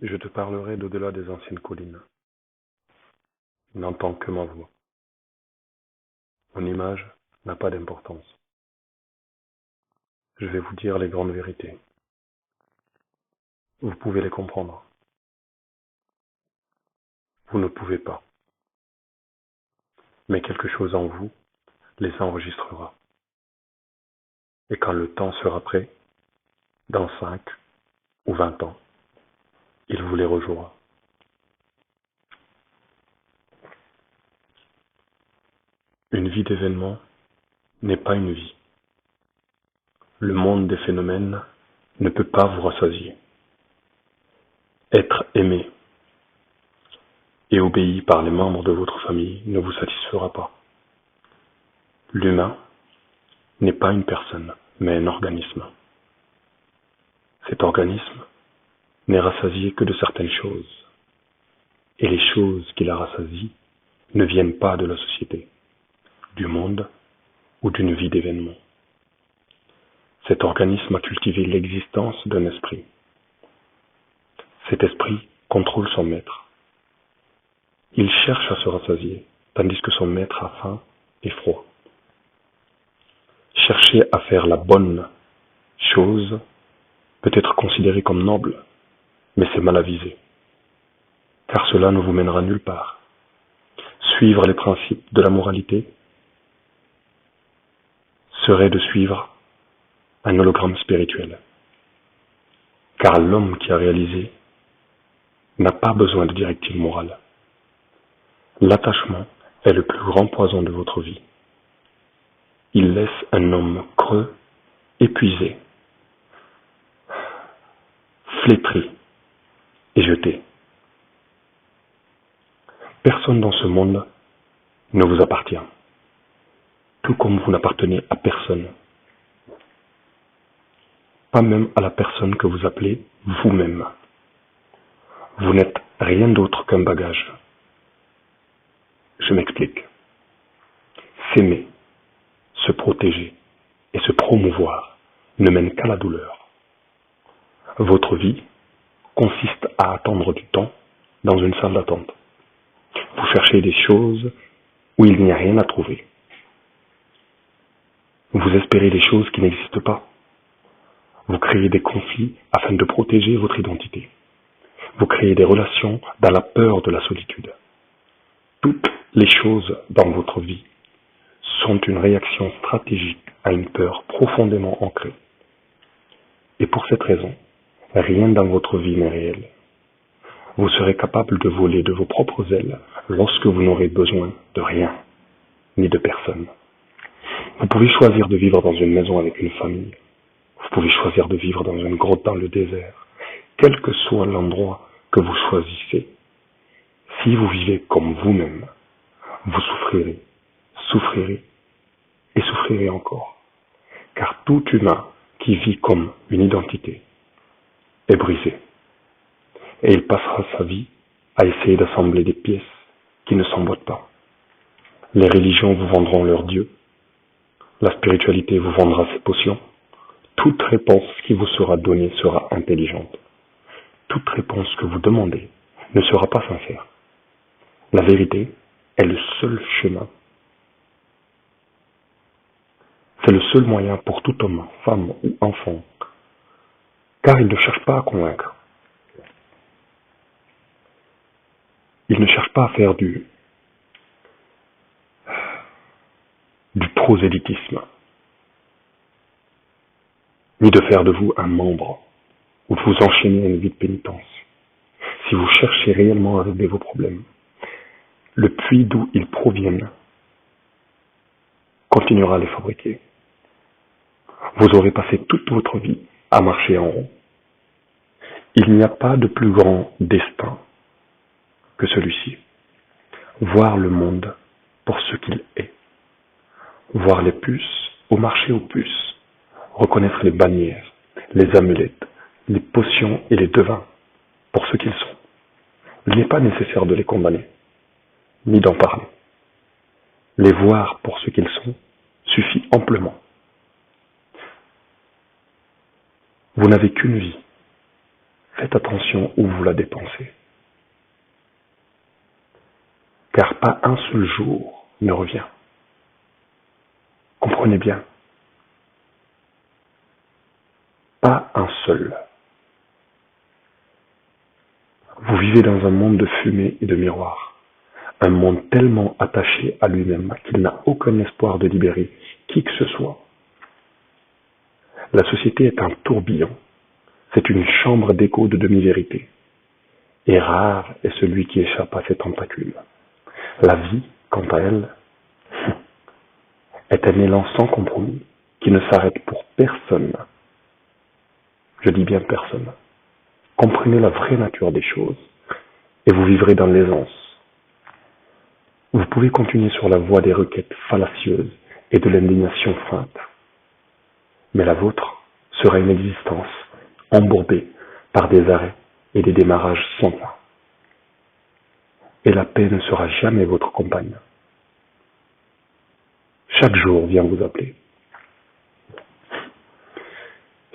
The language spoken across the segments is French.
Je te parlerai d'au-delà des anciennes collines. N'entends que ma voix. Mon image n'a pas d'importance. Je vais vous dire les grandes vérités. Vous pouvez les comprendre. Vous ne pouvez pas. Mais quelque chose en vous les enregistrera. Et quand le temps sera prêt, dans 5 ou 20 ans, il vous les rejouera. Une vie d'événements n'est pas une vie. Le monde des phénomènes ne peut pas vous rassasier. Être aimé et obéi par les membres de votre famille ne vous satisfera pas. L'humain n'est pas une personne, mais un organisme. Cet organisme n'est rassasié que de certaines choses, et les choses qui la rassasient ne viennent pas de la société, du monde ou d'une vie d'événements. Cet organisme a cultivé l'existence d'un esprit. Cet esprit contrôle son maître. Il cherche à se rassasier, tandis que son maître a faim et froid. Chercher à faire la bonne chose peut être considéré comme noble, mais c'est mal avisé, car cela ne vous mènera nulle part. Suivre les principes de la moralité serait de suivre un hologramme spirituel, car l'homme qui a réalisé n'a pas besoin de directive morale. L'attachement est le plus grand poison de votre vie. Il laisse un homme creux, épuisé, flétri et jeté. Personne dans ce monde ne vous appartient, tout comme vous n'appartenez à personne, pas même à la personne que vous appelez vous-même. Vous n'êtes rien d'autre qu'un bagage. Je m'explique. S'aimer, se protéger et se promouvoir ne mène qu'à la douleur. Votre vie consiste à attendre du temps dans une salle d'attente. Vous cherchez des choses où il n'y a rien à trouver. Vous espérez des choses qui n'existent pas. Vous créez des conflits afin de protéger votre identité. Vous créez des relations dans la peur de la solitude. Toutes les choses dans votre vie sont une réaction stratégique à une peur profondément ancrée. Et pour cette raison, rien dans votre vie n'est réel. Vous serez capable de voler de vos propres ailes lorsque vous n'aurez besoin de rien, ni de personne. Vous pouvez choisir de vivre dans une maison avec une famille. Vous pouvez choisir de vivre dans une grotte dans le désert. Quel que soit l'endroit que vous choisissez, si vous vivez comme vous-même, vous souffrirez et souffrirez encore. Car tout humain qui vit comme une identité est brisé. Et il passera sa vie à essayer d'assembler des pièces qui ne s'emboîtent pas. Les religions vous vendront leurs dieux. La spiritualité vous vendra ses potions. Toute réponse qui vous sera donnée sera intelligente. Toute réponse que vous demandez ne sera pas sincère. La vérité est le seul chemin. C'est le seul moyen pour tout homme, femme ou enfant, car il ne cherche pas à convaincre. Il ne cherche pas à faire du prosélytisme, ni de faire de vous un membre ou de vous enchaîner à une vie de pénitence. Si vous cherchez réellement à régler vos problèmes, le puits d'où ils proviennent continuera à les fabriquer. Vous aurez passé toute votre vie à marcher en rond. Il n'y a pas de plus grand destin que celui-ci. Voir le monde pour ce qu'il est. Voir les puces au marché aux puces. Reconnaître les bannières, les amulettes, les potions et les devins pour ce qu'ils sont. Il n'est pas nécessaire de les condamner, ni d'en parler. Les voir pour ce qu'ils sont suffit amplement. Vous n'avez qu'une vie. faites attention où vous la dépensez. Car pas un seul jour ne revient. Comprenez bien. Pas un seul. Vous vivez dans un monde de fumée et de miroirs. Un monde tellement attaché à lui-même qu'il n'a aucun espoir de libérer qui que ce soit. La société est un tourbillon. C'est une chambre d'écho de demi-vérité. Et rare est celui qui échappe à ces tentacules. La vie, quant à elle, est un élan sans compromis qui ne s'arrête pour personne. Je dis bien personne. Comprenez la vraie nature des choses et vous vivrez dans l'aisance. Vous pouvez continuer sur la voie des requêtes fallacieuses et de l'indignation feinte. Mais la vôtre sera une existence embourbée par des arrêts et des démarrages sans fin. Et la paix ne sera jamais votre compagne. Chaque jour vient vous appeler.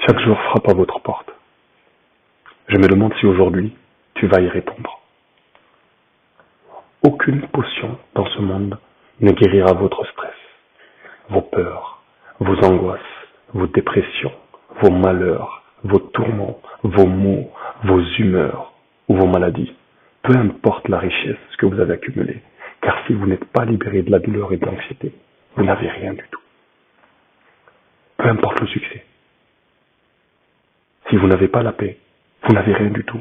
Chaque jour frappe à votre porte. Je me demande si aujourd'hui tu vas y répondre. Aucune potion dans ce monde ne guérira votre stress, vos peurs, vos angoisses, vos dépressions, vos malheurs, vos tourments, vos maux, vos humeurs ou vos maladies. Peu importe la richesse que vous avez accumulée, car si vous n'êtes pas libéré de la douleur et de l'anxiété, vous n'avez rien du tout. Peu importe le succès. Si vous n'avez pas la paix, vous n'avez rien du tout.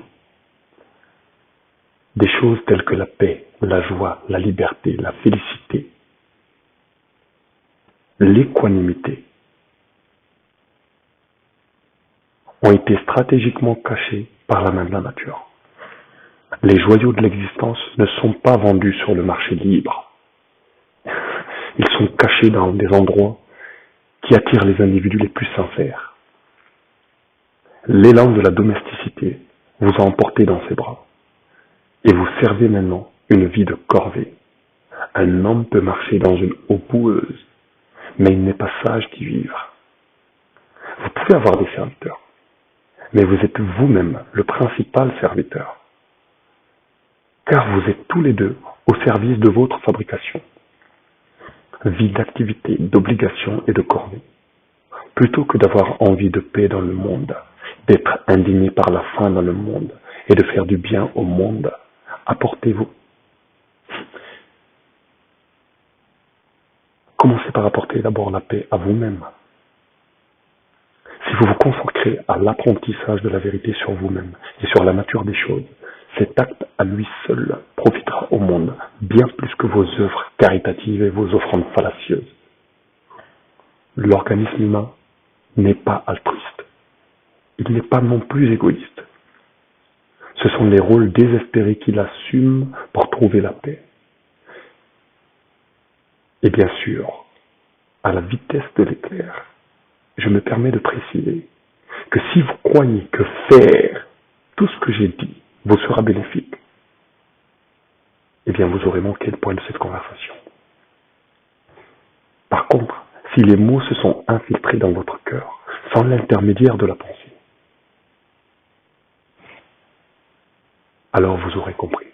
Des choses telles que la paix, la joie, la liberté, la félicité, l'équanimité ont été stratégiquement cachées par la main de la nature. Les joyaux de l'existence ne sont pas vendus sur le marché libre. Ils sont cachés dans des endroits qui attirent les individus les plus sincères. L'élan de la domesticité vous a emporté dans ses bras. Et vous servez maintenant une vie de corvée. Un homme peut marcher dans une eau boueuse, mais il n'est pas sage d'y vivre. Vous pouvez avoir des serviteurs, mais vous êtes vous-même le principal serviteur. Car vous êtes tous les deux au service de votre fabrication. Vie d'activité, d'obligation et de corvée. Plutôt que d'avoir envie de paix dans le monde, d'être indigné par la faim dans le monde et de faire du bien au monde, apportez-vous. Commencez par apporter d'abord la paix à vous-même. Si vous vous consacrez à l'apprentissage de la vérité sur vous-même et sur la nature des choses, cet acte à lui seul profitera au monde bien plus que vos œuvres caritatives et vos offrandes fallacieuses. L'organisme humain n'est pas altruiste. Il n'est pas non plus égoïste. Ce sont les rôles désespérés qu'il assume pour trouver la paix. Et bien sûr, à la vitesse de l'éclair, je me permets de préciser que si vous croyez que faire tout ce que j'ai dit vous sera bénéfique, eh bien vous aurez manqué le point de cette conversation. Par contre, si les mots se sont infiltrés dans votre cœur, sans l'intermédiaire de la pensée, alors vous aurez compris.